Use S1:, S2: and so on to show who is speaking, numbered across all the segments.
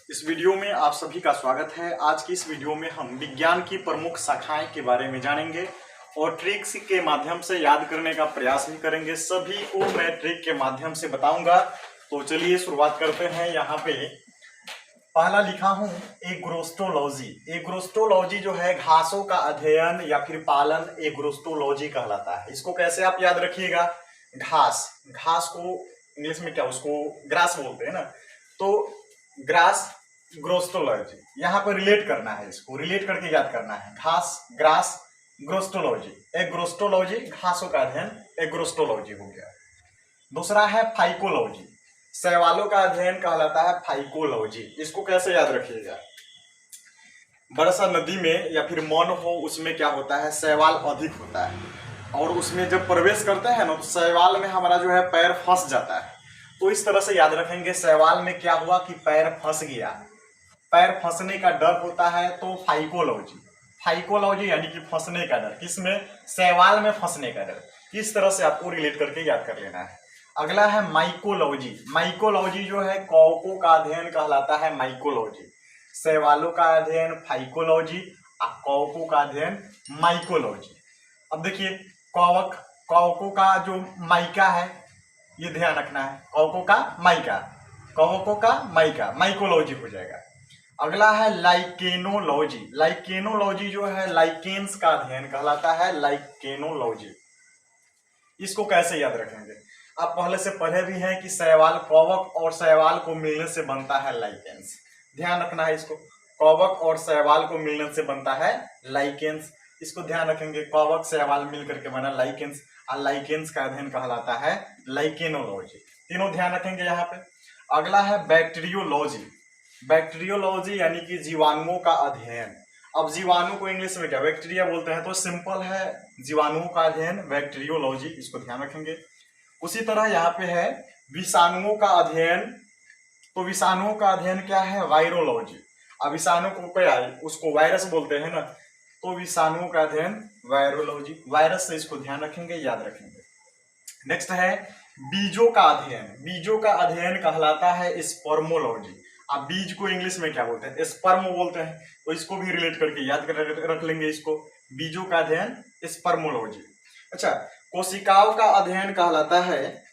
S1: इस वीडियो में आप सभी का स्वागत है। आज की इस वीडियो में हम विज्ञान की प्रमुख शाखाएं के बारे में जानेंगे और ट्रिक्स के माध्यम से याद करने का प्रयास भी करेंगे। सभी को मैं ट्रिक के माध्यम से बताऊंगा। तो चलिए शुरुआत करते हैं। यहाँ पे पहला लिखा हूं एग्रोस्टोलॉजी। एग्रोस्टोलॉजी जो है घासों का अध्ययन या फिर पालन एग्रोस्टोलॉजी कहलाता है। इसको कैसे आप याद रखिएगा, घास को इंग्लिश में क्या उसको ग्रास बोलते हैं ना, तो ग्रास ग्रोस्टोलॉजी यहाँ पर रिलेट करना है, इसको रिलेट करके याद करना है। घास ग्रास ग्रोस्टोलॉजी, एग्रोस्टोलॉजी घासों का अध्ययन एग्रोस्टोलॉजी हो गया। दूसरा है फाइकोलॉजी, शैवालों का अध्ययन कहलाता है फाइकोलॉजी। इसको कैसे याद रखिएगा, बरसा नदी में या फिर मन हो उसमें क्या होता है, शैवाल अधिक होता है और उसमें जब प्रवेश करते हैं ना तो शैवाल में हमारा जो है पैर फंस जाता है। तो इस तरह से याद रखेंगे, शैवाल में क्या हुआ कि पैर फंस गया, पैर फंसने का डर होता है तो फाइकोलॉजी। फाइकोलॉजी यानी कि फंसने का डर, किसमें, शैवाल में फंसने का डर। इस तरह से आपको रिलेट करके याद कर लेना है। अगला है माइकोलॉजी। माइकोलॉजी जो है कौकों का अध्ययन कहलाता है माइकोलॉजी। शैवालों का अध्ययन फाइकोलॉजी और कौकों का अध्ययन माइकोलॉजी। अब देखिए कौकों का जो माइका है, ये ध्यान रखना है, कौकों का माइका माइकोलॉजी हो जाएगा। अगला है लाइकेनोलॉजी। लाइकेनोलॉजी जो है लाइकेन्स का अध्ययन कहलाता है लाइकेनोलॉजी। इसको कैसे याद रखेंगे, आप पहले से पढ़े भी हैं कि शैवाल कवक और शैवाल को मिलने से बनता है लाइकेन्स। ध्यान रखना है इसको, कवक और शैवाल को मिलने से बनता है लाइकेन्स। इसको ध्यान रखेंगे, कवक शैवाल मिलकर के बना लाइकेन्स और लाइकेन्स का अध्ययन कहलाता है लाइकेनोलॉजी। तीनों ध्यान रखेंगे यहाँ पे। अगला है बैक्टीरियोलॉजी। बैक्टीरियोलॉजी यानी कि जीवाणुओं का अध्ययन। अब जीवाणु को इंग्लिश में क्या बैक्टीरिया बोलते हैं, तो सिंपल है, जीवाणुओं का अध्ययन बैक्टीरियोलॉजी, इसको ध्यान रखेंगे। उसी तरह यहाँ पे है विषाणुओं का अध्ययन, तो विषाणुओं का अध्ययन क्या है, वायरोलॉजी। अब विषाणु को क्या है, उसको वायरस बोलते हैं ना, तो विषाणुओं का अध्ययन वायरोलॉजी। वायरस से इसको ध्यान रखेंगे, याद रखेंगे। नेक्स्ट है बीजों का अध्ययन। बीजों का अध्ययन कहलाता है स्पर्मोलॉजी। अब बीज को इंग्लिश में क्या बोलते हैं, स्पर्म बोलते हैं, तो इसको भी रिलेट करके याद कर रख लेंगे इसको, बीजों का अध्ययन स्पर्मोलॉजी। अच्छा, कोशिकाओं का अध्ययन कहलाता है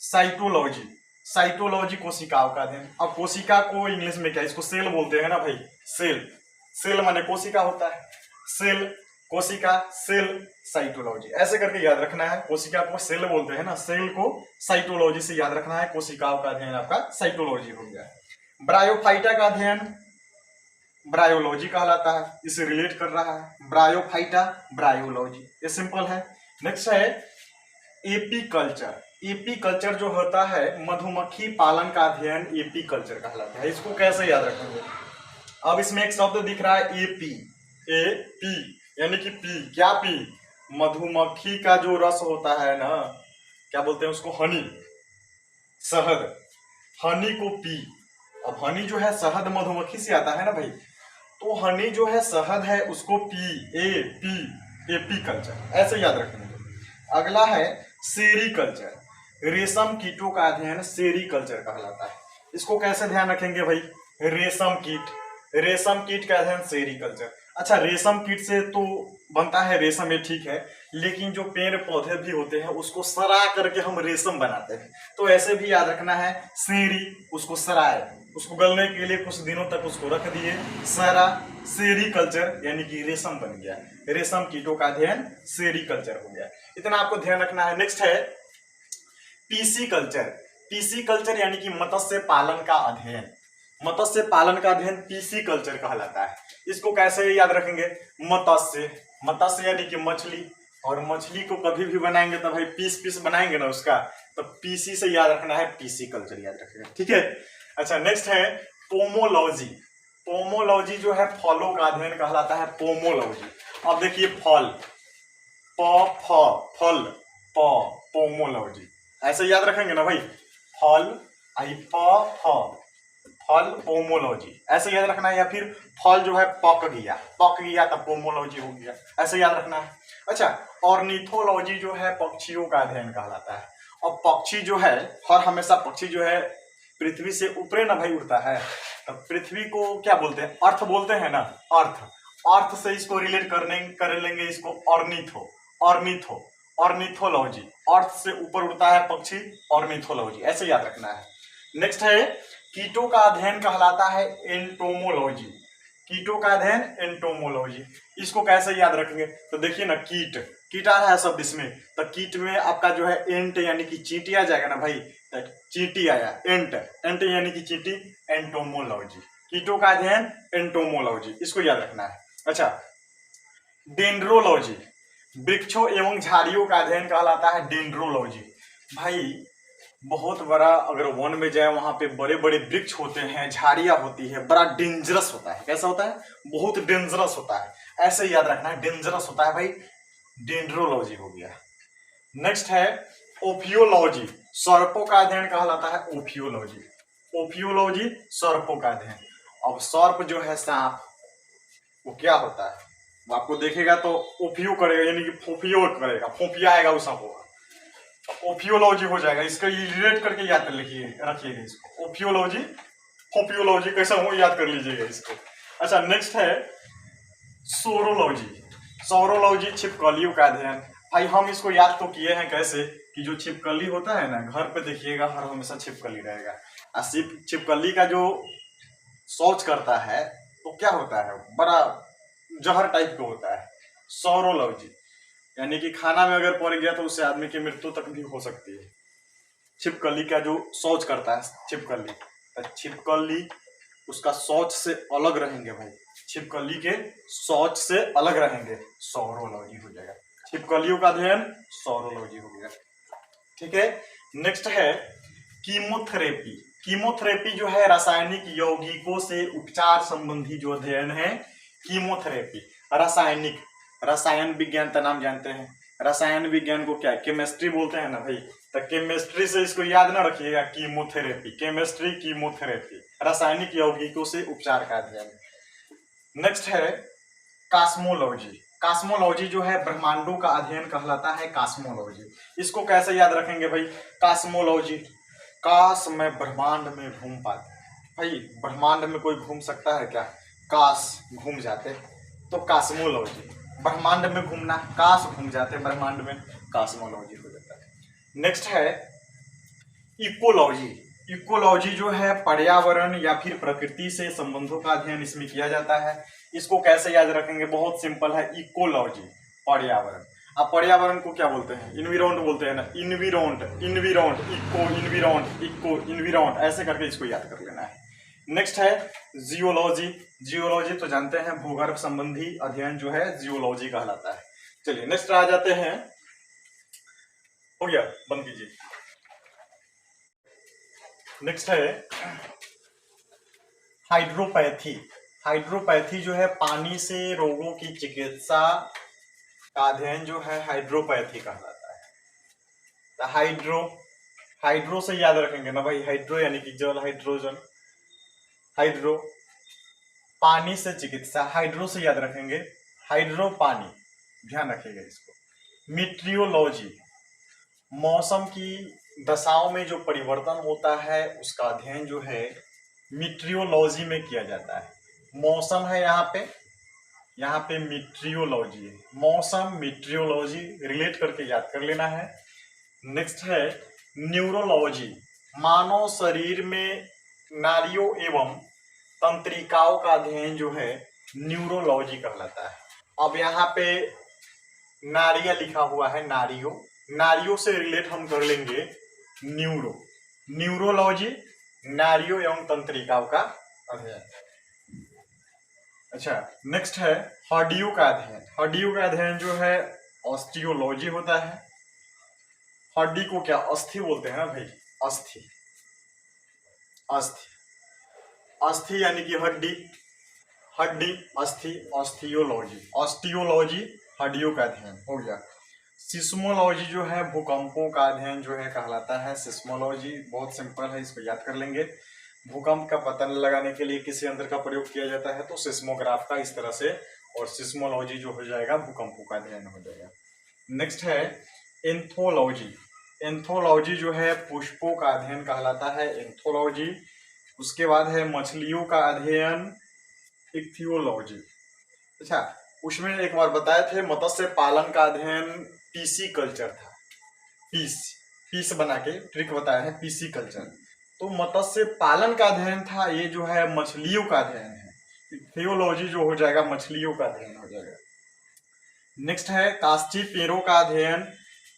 S1: साइटोलॉजी। साइटोलॉजी कोशिकाओं का अध्ययन। अब कोशिका को इंग्लिश में क्या, इसको सेल बोलते हैं ना भाई, सेल माने कोशिका होता है, सेल कोशिका सेल साइटोलॉजी, ऐसे करके याद रखना है। कोशिका को सेल बोलते हैं ना, सेल को साइटोलॉजी से याद रखना है। कोशिकाओं का अध्ययन आपका साइटोलॉजी हो गया। ब्रायोफाइटा का अध्ययन ब्रायोलॉजी कहलाता है, इसे रिलेट कर रहा है, ब्रायोफाइटा ब्रायोलॉजी, ये सिंपल है। नेक्स्ट है एपीकल्चर। एपीकल्चर जो होता है मधुमक्खी पालन का अध्ययन एपीकल्चर कहलाता है। इसको कैसे याद रखेंगे, अब इसमें एक शब्द दिख रहा है एपी, यानी कि पी, क्या पी, मधुमक्खी का जो रस होता है ना, क्या बोलते हैं उसको, हनी, शहद, हनी को पी। अब हनी जो है शहद मधुमक्खी से आता है ना भाई, तो हनी जो है शहद है उसको पी, एपीकल्चर, ऐसे याद रखेंगे। अगला है सेरीकल्चर। रेशम कीटों का अध्ययन सेरीकल्चर कहलाता है। इसको कैसे ध्यान रखेंगे भाई, रेशम कीट का अध्ययन सेरीकल्चर। अच्छा, रेशम कीट से तो बनता है रेशम, ये ठीक है, लेकिन जो पेड़ पौधे भी होते हैं उसको सरा करके हम रेशम बनाते हैं, तो ऐसे भी याद रखना है, सेरी उसको सराए, उसको गलने के लिए कुछ दिनों तक उसको रख दिए, सरा, सेरीकल्चर यानी कि रेशम बन गया। रेशम कीटों का अध्ययन सेरीकल्चर हो गया, इतना आपको ध्यान रखना है। नेक्स्ट है पीसीकल्चर। पीसीकल्चर यानी कि मत्स्य पालन का अध्ययन। मत्स्य पालन का अध्ययन पीसीकल्चर कहलाता है। इसको कैसे याद रखेंगे, मत्स्य यानी कि मछली, और मछली को कभी भी बनाएंगे तो भाई पीस बनाएंगे ना उसका, तो पीसी से याद रखना है, पीसीकल्चर याद रखेंगे, ठीक है। अच्छा, नेक्स्ट है पोमोलॉजी। पोमोलॉजी जो है फलों का अध्ययन कहलाता है पोमोलॉजी। अब देखिए फल, फल, पोमोलॉजी, ऐसे याद रखेंगे ना भाई, फल फल पोमोलॉजी, ऐसे याद रखना है। या फिर फल जो है पक गया तब पोमोलॉजी हो गया, ऐसे याद रखना है। अच्छा, ऑर्निथोलॉजी जो है पक्षियों का अध्ययन कहलाता है। और पक्षी जो है हमेशा पक्षी जो है पृथ्वी से ऊपरे ना भाई उड़ता है, तो पृथ्वी को क्या बोलते हैं, अर्थ बोलते हैं ना, अर्थ। अर्थ से इसको रिलेट कर लेंगे इसको ऑर्निथो ऑर्निथोलॉजी। अर्थ से ऊपर उड़ता है पक्षी, ऑर्निथोलॉजी, ऐसे याद रखना है। नेक्स्ट है कीटों का अध्ययन कहलाता है एंटोमोलॉजी। कीटों का अध्ययन एंटोमोलॉजी। इसको कैसे याद रखेंगे, तो देखिए ना, कीट आ रहा है शब्द इसमें, तो कीट में आपका जो है एंट यानी कि चींटी आ जाएगा ना भाई, तो चींटी आया, एंट यानी कि चींटी, एंटोमोलॉजी। कीटों का अध्ययन एंटोमोलॉजी, इसको याद रखना है। अच्छा, डेंड्रोलॉजी, वृक्षों एवं झाड़ियों का अध्ययन कहलाता है डेंड्रोलॉजी। भाई बहुत बड़ा अगर वन में जाए, वहां पे बड़े बड़े वृक्ष होते हैं, झाड़ियां होती है, बड़ा डेंजरस होता है। कैसा होता है, बहुत डेंजरस होता है, ऐसे याद रखना है, डेंजरस होता है भाई, डेंड्रोलॉजी हो गया। नेक्स्ट है ओफियोलॉजी, सर्पों का अध्ययन कहलाता है ओफियोलॉजी। ओफियोलॉजी सर्पों का अध्ययन। अब सर्प जो है सांप, वो क्या होता है, वो आपको देखेगा तो ओफियो करेगा, यानी कि फोफियो करेगा, फोफियाएगा उस सांप को, ओफियोलॉजी हो जाएगा। इसका रिलेट करके याद कर रखिएगा इसको, ओफियोलॉजी फोफियोलॉजी कैसा हो याद कर लीजिएगा इसको। अच्छा, नेक्स्ट है सोरोलॉजी, सोरोलॉजी छिपकलियों का अध्ययन। भाई हम इसको याद तो किए हैं कैसे, कि जो छिपकली होता है ना, घर पे देखिएगा हर हमेशा छिपकली रहेगा, और छिपकली का जो शौच करता है तो क्या होता है, बड़ा जहर टाइप का होता है। सोरोलॉजी यानी कि खाना में अगर पड़ गया तो उससे आदमी की मृत्यु तक भी हो सकती है। छिपकली का जो शौच करता है छिपकली, तो छिपकली उसका शौच से अलग रहेंगे भाई, छिपकली के शौच से अलग रहेंगे, सोरोलॉजी हो जाएगा। छिपकलियों का अध्ययन सोरोलॉजी हो गया। ठीक है, नेक्स्ट है कीमोथेरेपी। कीमोथेरेपी जो है रासायनिक यौगिकों से उपचार संबंधी जो अध्ययन है, कीमोथेरेपी। रसायन विज्ञान का नाम जानते हैं, रसायन विज्ञान को क्या केमिस्ट्री बोलते हैं ना भाई, तो केमिस्ट्री से इसको याद ना रखिएगा, कीमोथेरेपी, केमिस्ट्री कीमोथेरेपी, रासायनिक यौगिकों से उपचार का अध्ययन। नेक्स्ट है कॉस्मोलॉजी। कॉस्मोलॉजी जो है ब्रह्मांडों का अध्ययन कहलाता है कॉस्मोलॉजी। इसको कैसे याद रखेंगे भाई, कॉस्मोलॉजी, काश मैं ब्रह्मांड में घूम पाता। भाई ब्रह्मांड में कोई घूम सकता है क्या, काश घूम जाते, तो कॉस्मोलॉजी, ब्रह्मांड में घूमना, काश घूम जाते ब्रह्मांड में, कॉस्मोलॉजी हो जाता है। नेक्स्ट है इकोलॉजी। इकोलॉजी जो है पर्यावरण या फिर प्रकृति से संबंधों का अध्ययन इसमें किया जाता है। इसको कैसे याद रखेंगे, बहुत सिंपल है, इकोलॉजी पर्यावरण। अब पर्यावरण को क्या बोलते हैं, इन्विरोंट बोलते हैं ना, इन्विरोंट, इको इन्विरोंट, ऐसे करके इसको याद कर लेना है। नेक्स्ट है जियोलॉजी। जियोलॉजी तो जानते हैं, भूगर्भ संबंधी अध्ययन जो है जियोलॉजी कहलाता है। चलिए नेक्स्ट आ जाते हैं, हो गया, बंद कीजिए। नेक्स्ट है हाइड्रोपैथी। हाइड्रोपैथी जो है पानी से रोगों की चिकित्सा का अध्ययन जो है हाइड्रोपैथी कहलाता है। तो हाइड्रो से याद रखेंगे ना भाई, हाइड्रो यानी कि जल, हाइड्रोजन, हाइड्रो, पानी से चिकित्सा, हाइड्रो से याद रखेंगे, हाइड्रो पानी, ध्यान रखिएगा इसको। मीट्रियोलॉजी, मौसम की दशाओं में जो परिवर्तन होता है उसका अध्ययन जो है मीट्रियोलॉजी में किया जाता है। मौसम है यहाँ पे मीट्रियोलॉजी है, मौसम मीट्रियोलॉजी रिलेट करके याद कर लेना है। नेक्स्ट है न्यूरोलॉजी, मानव शरीर में नाड़ियों एवं तंत्रिकाओं का अध्ययन जो है न्यूरोलॉजी कहलाता है। अब यहाँ पे नाड़ियां लिखा हुआ है, नाड़ियों से रिलेट हम कर लेंगे न्यूरोलॉजी, नाड़ियों एवं तंत्रिकाओं का अध्ययन। अच्छा, नेक्स्ट है हड्डियों का अध्ययन। हड्डियों का अध्ययन जो है ऑस्टियोलॉजी होता है। हड्डी को क्या अस्थि बोलते हैं ना भाई, अस्थि, अस्थि यानी कि हड्डी, अस्थि, ऑस्टियोलॉजी हड्डियों का अध्ययन हो गया। सिस्मोलॉजी जो है भूकंपों का अध्ययन जो है कहलाता है सिस्मोलॉजी। बहुत सिंपल है, इसको याद कर लेंगे। भूकंप का पता लगाने के लिए किसी यंत्र का प्रयोग किया जाता है तो सिस्मोग्राफ का, इस तरह से, और सिस्मोलॉजी जो हो जाएगा भूकंपों का अध्ययन हो जाएगा। नेक्स्ट है एंथोलॉजी। एंथोलॉजी जो है पुष्पों का अध्ययन कहलाता है एंथोलॉजी। उसके बाद है मछलियों का अध्ययन, इक्थियोलॉजी। अच्छा, उसमें एक बार बताए थे मत्स्य पालन का अध्ययन पीसी कल्चर था। पीस बना के ट्रिक बताया है, पीसी कल्चर। तो मत्स्य पालन का अध्ययन था, ये जो है मछलियों का अध्ययन है। इक्थियोलॉजी जो हो जाएगा मछलियों का अध्ययन हो जाएगा। नेक्स्ट है काष्ठी पेड़ों का अध्ययन,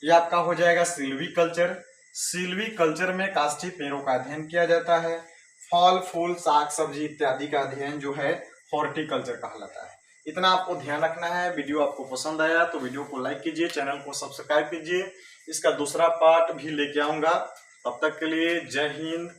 S1: ये आपका हो जाएगा सिल्वी कल्चर। सिल्वी कल्चर में काष्ठी पेड़ों का अध्ययन किया जाता है। फल फूल साग सब्जी इत्यादि का अध्ययन जो है हॉर्टिकल्चर कहलाता है। इतना आपको ध्यान रखना है। वीडियो आपको पसंद आया तो वीडियो को लाइक कीजिए, चैनल को सब्सक्राइब कीजिए। इसका दूसरा पार्ट भी लेके आऊंगा। तब तक के लिए जय हिंद,